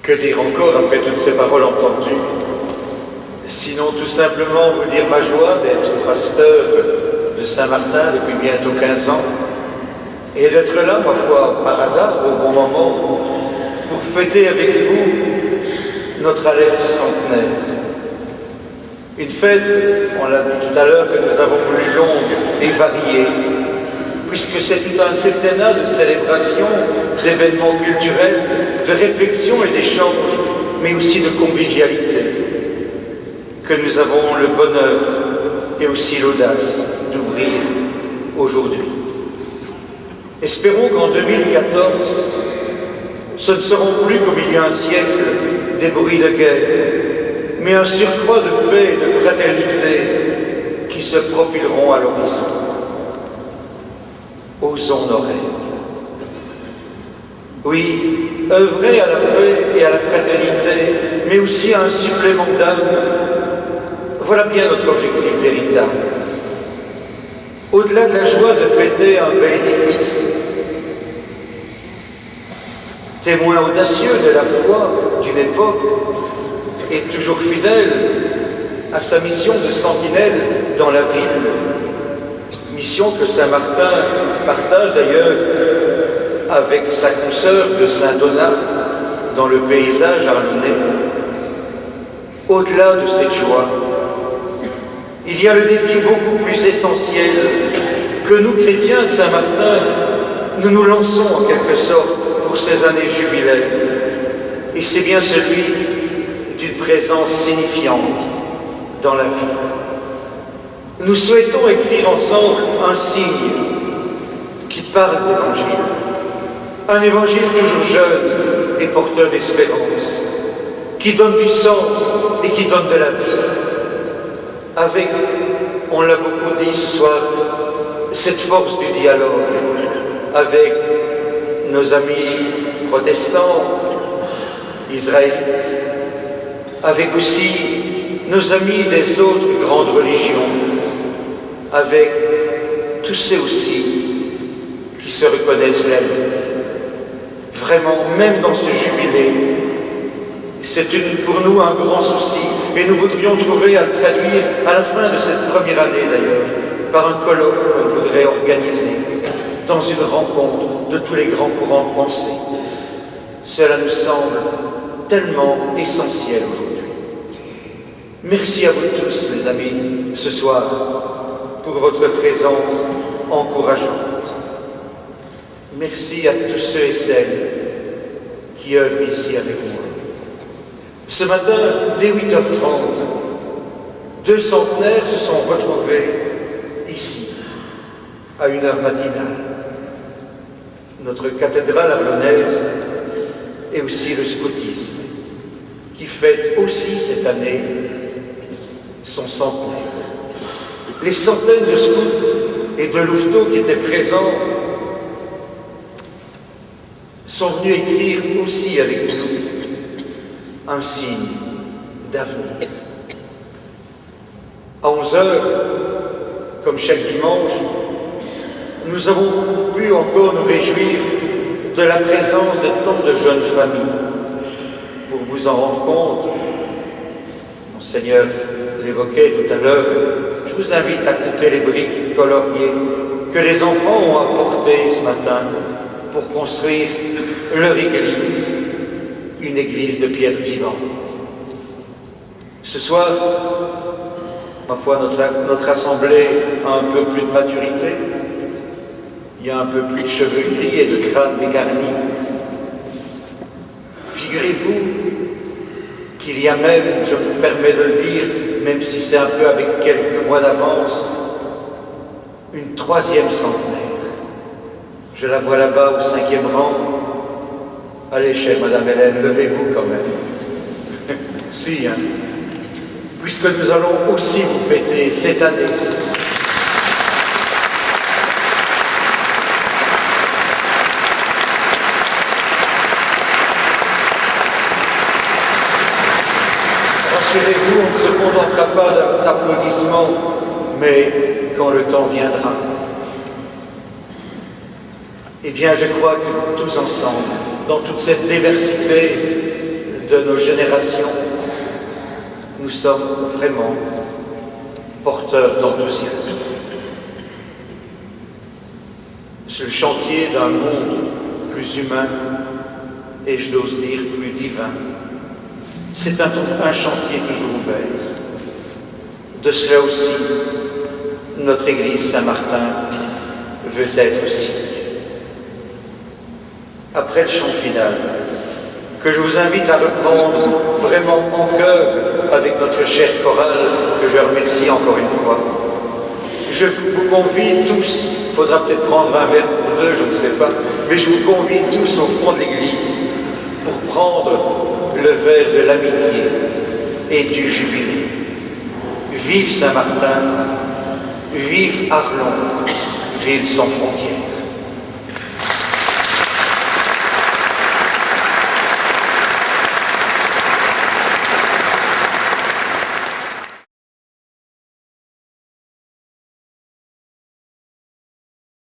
Que dire encore après toutes ces paroles entendues? Sinon tout simplement vous dire ma joie d'être pasteur de Saint-Martin depuis bientôt 15 ans et d'être là, ma foi, par hasard, au bon moment, pour fêter avec vous notre alerte centenaire. Une fête, on l'a dit tout à l'heure, que nous avons voulu longue et variée, puisque c'est tout un septennat de célébrations, d'événements culturels, de réflexion et d'échanges, mais aussi de convivialité, que nous avons le bonheur et aussi l'audace d'ouvrir aujourd'hui. Espérons qu'en 2014, ce ne seront plus, comme il y a un siècle, des bruits de guerre, mais un surcroît de paix et de fraternité qui se profileront à l'horizon. Osons nos rêves. Oui, œuvrer à la paix et à la fraternité, mais aussi à un supplément d'âme, voilà bien notre objectif véritable. Au-delà de la joie de fêter un bel édifice, témoin audacieux de la foi d'une époque et toujours fidèle à sa mission de sentinelle dans la ville, mission que Saint-Martin partage d'ailleurs avec sa consoeur de Saint-Donat dans le paysage arlonnais. Au-delà de cette joie, il y a le défi beaucoup plus essentiel que nous, chrétiens de Saint-Martin, nous nous lançons en quelque sorte pour ces années jubilaires. Et c'est bien celui d'une présence signifiante dans la vie. Nous souhaitons écrire ensemble un signe qui parle d'évangile. Un évangile toujours jeune et porteur d'espérance, qui donne du sens et qui donne de la vie. Avec, on l'a beaucoup dit ce soir, cette force du dialogue avec nos amis protestants, israélites, avec aussi nos amis des autres grandes religions, avec tous ceux aussi qui se reconnaissent laïcs. Vraiment, même dans ce jubilé, c'est pour nous un grand souci, et nous voudrions trouver à le traduire à la fin de cette première année d'ailleurs, par un colloque qu'on voudrait organiser dans une rencontre de tous les grands courants de pensée. Cela nous semble tellement essentiel aujourd'hui. Merci à vous tous, mes amis, ce soir, pour votre présence encourageante. Merci à tous ceux et celles qui œuvrent ici avec moi. Ce matin, dès 8h30, 2 centenaires se sont retrouvés ici, à 1h matinale. Notre cathédrale arlonnaise et aussi le scoutisme, qui fête aussi cette année son centenaire. Les centaines de scouts et de louveteaux qui étaient présents sont venus écrire aussi avec nous un signe d'avenir. À 11h, comme chaque dimanche, nous avons pu encore nous réjouir de la présence de tant de jeunes familles. Pour vous en rendre compte, Monseigneur l'évoquait tout à l'heure, je vous invite à compter les briques coloriées que les enfants ont apportées ce matin pour construire leur église, une église de pierre vivante. Ce soir, ma foi, notre assemblée a un peu plus de maturité, il y a un peu plus de cheveux gris et de crâne dégarni. Figurez-vous qu'il y a même, je me permets de le dire, même si c'est un peu avec quelques mois d'avance, une 3e centenaire. Je la vois là-bas au 5e rang. Allez, chère Madame Hélène, levez-vous quand même. Si, hein. Puisque nous allons aussi vous fêter cette année. Rassurez-vous, on ne se contentera pas d'applaudissements, mais quand le temps viendra. Eh bien, je crois que tous ensemble, dans toute cette diversité de nos générations, nous sommes vraiment porteurs d'enthousiasme. Sur le chantier d'un monde plus humain, et je n'ose dire plus divin, c'est un chantier toujours ouvert. De cela aussi, notre Église Saint-Martin veut être aussi. Après le chant final, que je vous invite à reprendre vraiment en cœur avec notre chère chorale, que je remercie encore une fois. Je vous convie tous, il faudra peut-être prendre un verre ou deux, je ne sais pas, mais je vous convie tous au fond de l'église pour prendre le verre de l'amitié et du jubilé. Vive Saint-Martin, vive Arlon, ville sans frontières.